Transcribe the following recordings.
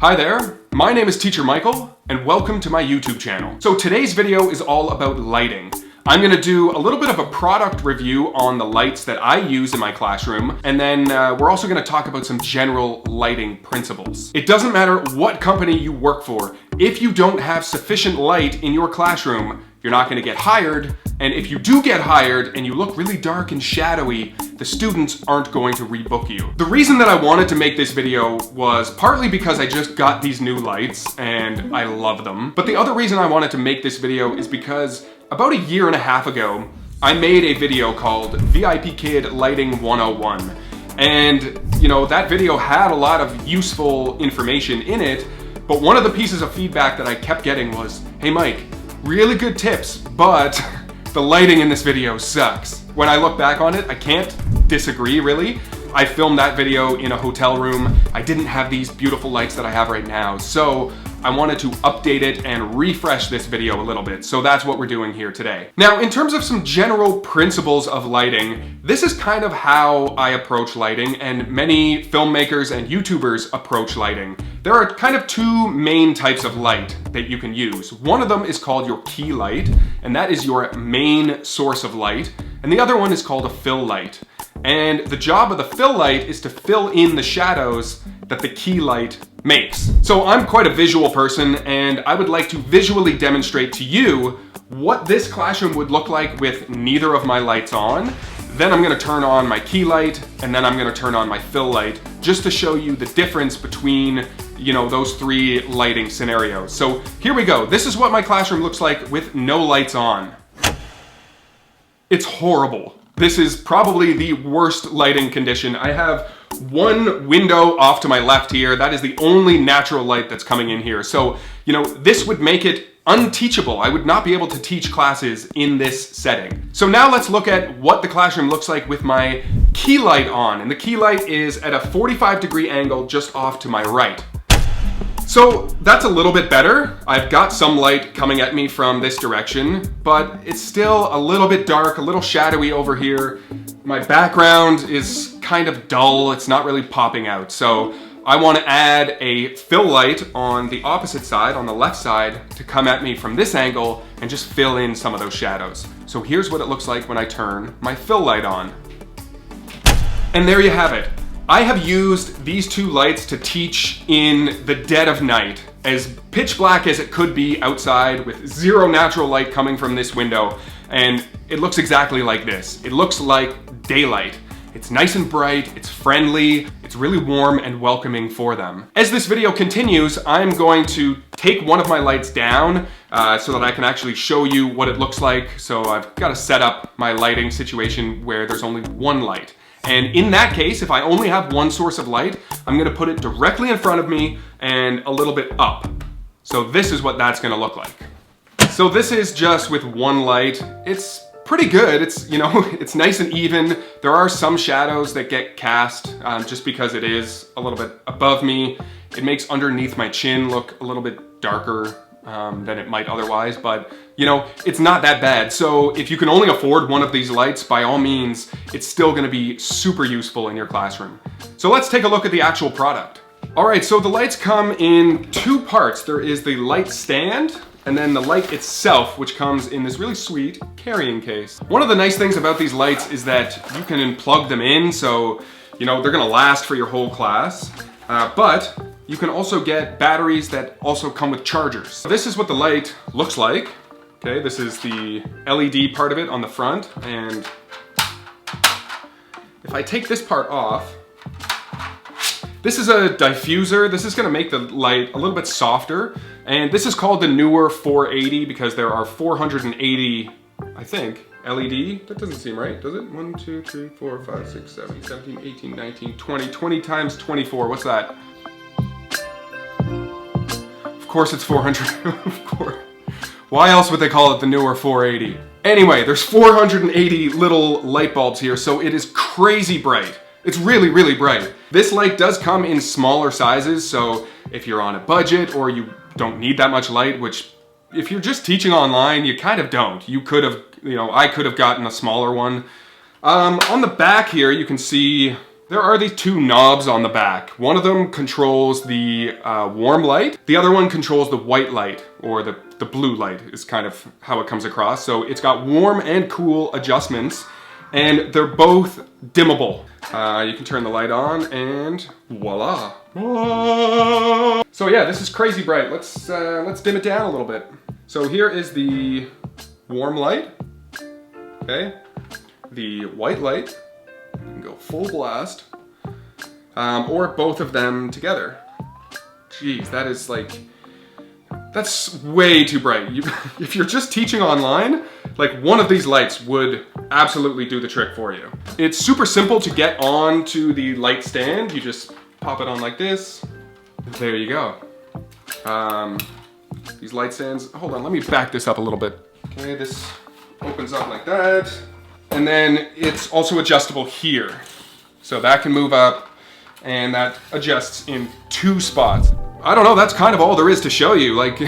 Hi there, my name is Teacher Michael, and welcome to my YouTube channel. So today's video is all about lighting. I'm gonna do a little bit of a product review on the lights that I use in my classroom, and then we're also gonna talk about some general lighting principles. It doesn't matter what company you work for, if you don't have sufficient light in your classroom, you're not gonna get hired, and if you do get hired and you look really dark and shadowy, the students aren't going to rebook you. The reason that I wanted to make this video was partly because I just got these new lights and I love them. But the other reason I wanted to make this video is because about a year and a half ago, I made a video called VIPKid Lighting 101. And you know, that video had a lot of useful information in it, but one of the pieces of feedback that I kept getting was, hey Mike, really good tips, but the lighting in this video sucks. When I look back on it, I can't disagree really. I filmed that video in a hotel room. I didn't have these beautiful lights that I have right now. So I wanted to update it and refresh this video a little bit. So that's what we're doing here today. Now, in terms of some general principles of lighting, this is kind of how I approach lighting, and many filmmakers and YouTubers approach lighting. There are kind of two main types of light that you can use. One of them is called your key light, and that is your main source of light. And the other one is called a fill light. And the job of the fill light is to fill in the shadows that the key light makes. So I'm quite a visual person, and I would like to visually demonstrate to you what this classroom would look like with neither of my lights on. Then I'm gonna turn on my key light, and then I'm gonna turn on my fill light, just to show you the difference between, you know, those three lighting scenarios. So here we go. This is what my classroom looks like with no lights on. It's horrible. This is probably the worst lighting condition. I have one window off to my left here. That is the only natural light that's coming in here. So, you know, this would make it unteachable. I would not be able to teach classes in this setting. So now let's look at what the classroom looks like with my key light on. And the key light is at a 45-degree angle just off to my right. So that's a little bit better. I've got some light coming at me from this direction, but it's still a little bit dark, a little shadowy over here. My background is kind of dull. It's not really popping out. So I want to add a fill light on the opposite side, on the left side, to come at me from this angle and just fill in some of those shadows. So here's what it looks like when I turn my fill light on. And there you have it. I have used these two lights to teach in the dead of night, as pitch black as it could be outside with zero natural light coming from this window, and it looks exactly like this. It looks like daylight. It's nice and bright, it's friendly, it's really warm and welcoming for them. As this video continues, I'm going to take one of my lights down so that I can actually show you what it looks like. So I've got to set up my lighting situation where there's only one light. And in that case, if I only have one source of light, I'm gonna put it directly in front of me and a little bit up. So this is what that's gonna look like. So this is just with one light. It's pretty good. It's, you know, it's nice and even. There are some shadows that get cast just because it is a little bit above me. It makes underneath my chin look a little bit darker than it might otherwise, but you know, it's not that bad. So if you can only afford one of these lights, by all means, it's still gonna be super useful in your classroom. So let's take a look at the actual product. All right, so the lights come in two parts. There is the light stand, and then the light itself, which comes in this really sweet carrying case. One of the nice things about these lights is that you can plug them in, so you know, they're gonna last for your whole class, but you can also get batteries that also come with chargers. So this is what the light looks like. Okay, this is the LED part of it on the front, and if I take this part off, this is a diffuser. This is gonna make the light a little bit softer, and this is called the Neewar 480 because there are 480, I think, LED. That doesn't seem right, does it? 1, 2, 3, 4, 5, 6, 7, 17, 18, 19, 20. 20 times 24, what's that? Of course it's 400, of course. Why else would they call it the Neewar 480? Anyway, there's 480 little light bulbs here, so it is crazy bright. It's really, really bright. This light does come in smaller sizes, so if you're on a budget or you don't need that much light, which if you're just teaching online, you kind of don't. You could have, you know, I could have gotten a smaller one. On the back here, you can see There are these two knobs on the back. One of them controls the warm light. The other one controls the white light, or the blue light is kind of how it comes across. So it's got warm and cool adjustments, and they're both dimmable. You can turn the light on and voila. So yeah, this is crazy bright. Let's dim it down a little bit. So here is the warm light, okay? The white light. You can go full blast, or both of them together. Jeez, that is like, that's way too bright. If you're just teaching online, like one of these lights would absolutely do the trick for you. It's super simple to get onto the light stand. You just pop it on like this. There you go. These light stands, hold on, let me back this up a little bit. Okay, this opens up like that. And then it's also adjustable here. So that can move up, and that adjusts in 2 spots. I don't know, that's kind of all there is to show you. Like,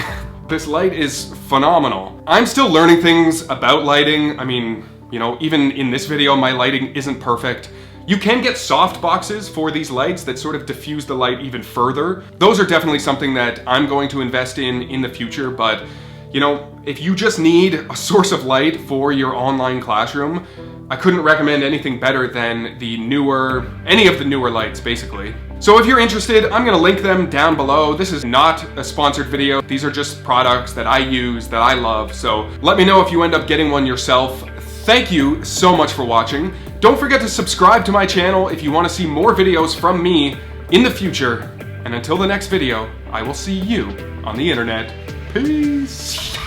this light is phenomenal. I'm still learning things about lighting. I mean, you know, even in this video, my lighting isn't perfect. You can get soft boxes for these lights that sort of diffuse the light even further. Those are definitely something that I'm going to invest in the future, but you know, if you just need a source of light for your online classroom, I couldn't recommend anything better than the Neewar, any of the Neewar lights, basically. So if you're interested, I'm gonna link them down below. This is not a sponsored video. These are just products that I use, that I love. So let me know if you end up getting one yourself. Thank you so much for watching. Don't forget to subscribe to my channel if you want to see more videos from me in the future. And until the next video, I will see you on the internet. Peace.